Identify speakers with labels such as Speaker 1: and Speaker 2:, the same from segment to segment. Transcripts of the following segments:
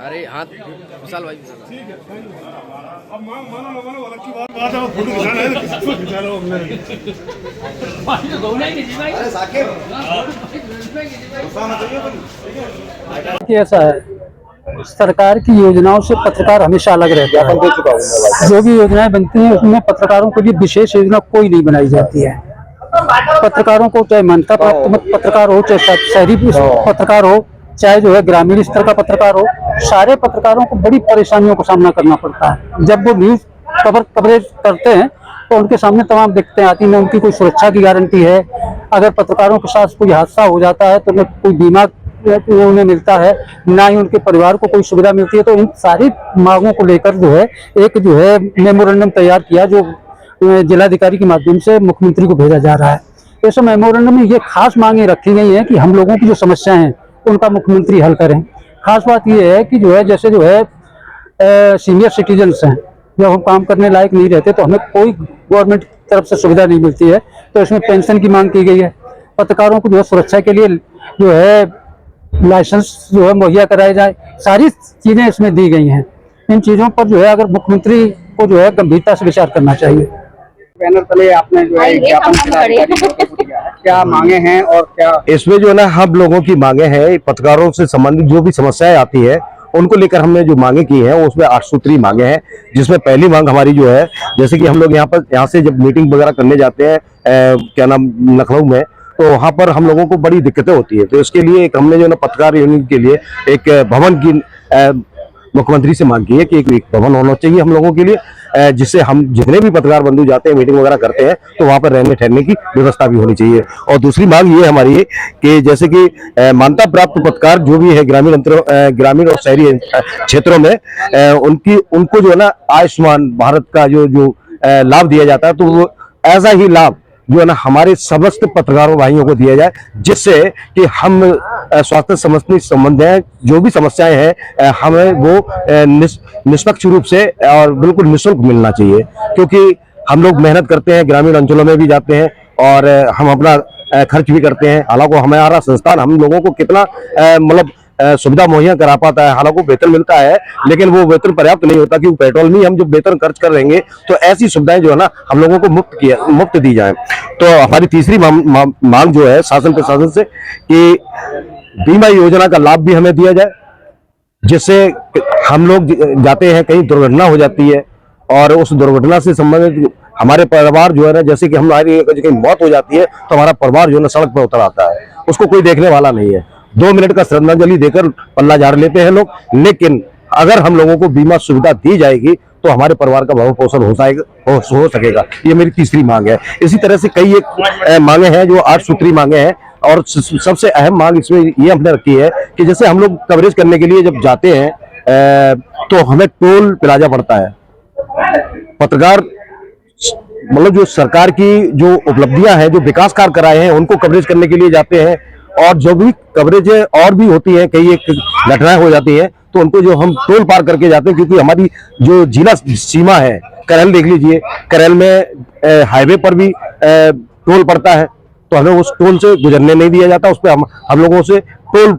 Speaker 1: अरे हाथ विशाल भाई
Speaker 2: अब मानो अलग की बात है, फोटो खिंचाना है तो खिंचा लो अपने।
Speaker 3: ऐसा है, सरकार की योजनाओं से पत्रकार हमेशा अलग रहते हैं। जो भी योजनाएं बनती हैं उसमें पत्रकारों के लिए विशेष योजना कोई नहीं बनाई जाती है। पत्रकारों को चाहे मान्यता प्राप्त पत्रकार हो, चाहे शहरी पत्रकार हो, चाहे जो है ग्रामीण स्तर का पत्रकार हो, सारे पत्रकारों को बड़ी परेशानियों का सामना करना पड़ता है। जब वो न्यूज कवरेज करते हैं तो उनके सामने तमाम दिक्कतें आती हैं। उनकी कोई सुरक्षा की गारंटी है, अगर पत्रकारों के साथ कोई हादसा हो जाता है तो कोई बीमा उन्हें मिलता है, ना ही उनके परिवार को कोई सुविधा मिलती है। तो इन सारी मांगों को लेकर जो है एक जो है मेमोरेंडम तैयार किया, जो जिलाधिकारी के माध्यम से मुख्यमंत्री को भेजा जा रहा है। इस मेमोरेंडम में ये खास मांगे रखी गई हैं कि हम लोगों की जो समस्याएं हैं उनका मुख्यमंत्री हल करें। खास बात यह है कि जो है जैसे जो है सीनियर सिटीजन्स हैं, जब हम काम करने लायक नहीं रहते तो हमें कोई गवर्नमेंट तरफ से सुविधा नहीं मिलती है, तो इसमें पेंशन की मांग की गई है। पत्रकारों को जो है सुरक्षा के लिए जो है लाइसेंस जो है मुहैया कराए जाए, सारी चीजें इसमें दी गई हैं। इन चीजों पर जो है अगर मुख्यमंत्री को जो है गंभीरता से विचार करना चाहिए।
Speaker 4: बैनर तले आपने जो है क्या मांगे हैं और क्या
Speaker 5: इसमें जो है ना हम लोगों की मांगे हैं, पत्रकारों से संबंधित जो भी समस्याएं आती है उनको लेकर हमने जो मांगे की हैं उसमें 8 सूत्री मांगे हैं। जिसमें पहली मांग हमारी जो है, जैसे कि हम लोग यहाँ से जब मीटिंग वगैरह करने जाते हैं क्या नाम लखनऊ में, तो वहाँ पर हम लोगों को बड़ी दिक्कतें होती है। तो इसके लिए एक हमने जो है ना पत्रकार यूनियन के लिए एक भवन की मुख्यमंत्री से मांग की है कि एक भवन होना चाहिए हम लोगों के लिए, जिससे हम जितने भी पत्रकार बंधु जाते हैं मीटिंग वगैरह करते हैं तो वहाँ पर रहने ठहरने की व्यवस्था भी होनी चाहिए। और दूसरी मांग ये हमारी कि जैसे कि मान्यता प्राप्त पत्रकार जो भी है ग्रामीण और शहरी क्षेत्रों में उनको जो है ना आयुष्मान भारत का जो लाभ दिया जाता है, तो वो ऐसा ही लाभ जो है ना हमारे समस्त पत्रकारों भाइयों को दिया जाए, जिससे कि हम स्वास्थ्य संबंध है जो भी समस्याएं हैं हमें वो निष्पक्ष रूप से और बिल्कुल निःशुल्क मिलना चाहिए। क्योंकि हम लोग मेहनत करते हैं, ग्रामीण अंचलों में भी जाते हैं और हम अपना खर्च भी करते हैं। हालांकि हमारा संस्थान हम लोगों को कितना मतलब सुविधा मुहैया करा पाता है, हालांकि वेतन मिलता है लेकिन वो वेतन पर्याप्त नहीं होता, क्योंकि पेट्रोल में हम जब वेतन खर्च कर रहेंगे तो ऐसी सुविधाएं जो है ना हम लोगों को मुफ्त दी जाए। तो हमारी तीसरी मांग जो है शासन प्रशासन से कि बीमा योजना का लाभ भी हमें दिया जाए, जिससे हम लोग जाते हैं कहीं दुर्घटना हो जाती है और उस दुर्घटना से संबंधित हमारे परिवार जो है ना, जैसे कि हमारी कहीं मौत हो जाती है तो हमारा परिवार जो है ना सड़क पर उतर आता है, उसको कोई देखने वाला नहीं है। 2 मिनट का श्रद्धांजलि देकर पल्ला झाड़ लेते हैं लोग, लेकिन अगर हम लोगों को बीमा सुविधा दी जाएगी तो हमारे परिवार का भरण पोषण हो सकेगा। ये मेरी तीसरी मांग है। इसी तरह से कई एक मांगे हैं जो 8 सूत्री मांगे हैं। और सबसे अहम मांग इसमें ये हमने रखी है कि जैसे हम लोग कवरेज करने के लिए जब जाते हैं तो हमें टोल प्लाजा पड़ता है। पत्रकार मतलब जो सरकार की जो उपलब्धियां हैं, जो विकास कार्य कराए हैं, उनको कवरेज करने के लिए जाते हैं और जो भी कवरेज और भी होती है, कई एक घटनाएं हो जाती हैं तो उनको जो हम टोल पार करके जाते हैं, क्योंकि हमारी जो जिला सीमा है, करैल देख लीजिए, करैल में हाईवे पर भी टोल पड़ता है, तो हमें उस टोल से गुजरने नहीं दिया जाता, उस पर हम लोगों से टोल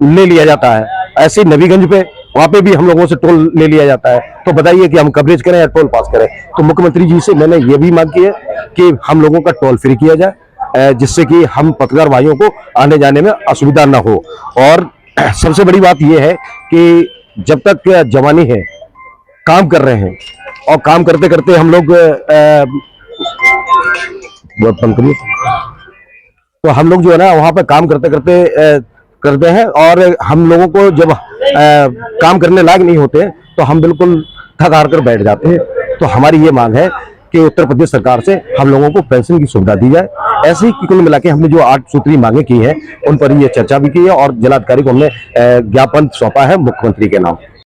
Speaker 5: ले लिया जाता है। ऐसे नबीगंज पे वहां पे भी हम लोगों से टोल ले लिया जाता है। तो बताइए कि हम कवरेज करें या टोल पास करें। तो मुख्यमंत्री जी से मैंने ये भी मांग की है कि हम लोगों का टोल फ्री किया जाए, जिससे कि हम पत्रकार भाइयों को आने जाने में असुविधा न हो। और सबसे बड़ी बात यह है कि जब तक जवानी है, काम कर रहे हैं और काम करते करते हम लोग बहुत कम करिए, तो हम लोग जो है ना वहां पे काम करते हैं और हम लोगों को जब काम करने लायक नहीं होते तो हम बिल्कुल थक हार कर बैठ जाते हैं। तो हमारी ये मांग है कि उत्तर प्रदेश सरकार से हम लोगों को पेंशन की सुविधा दी जाए। ऐसे ही कुल मिला के हमने जो 8 सूत्री मांगे की है उन पर ये चर्चा भी की है और जिलाधिकारी को हमने ज्ञापन सौंपा है मुख्यमंत्री के नाम।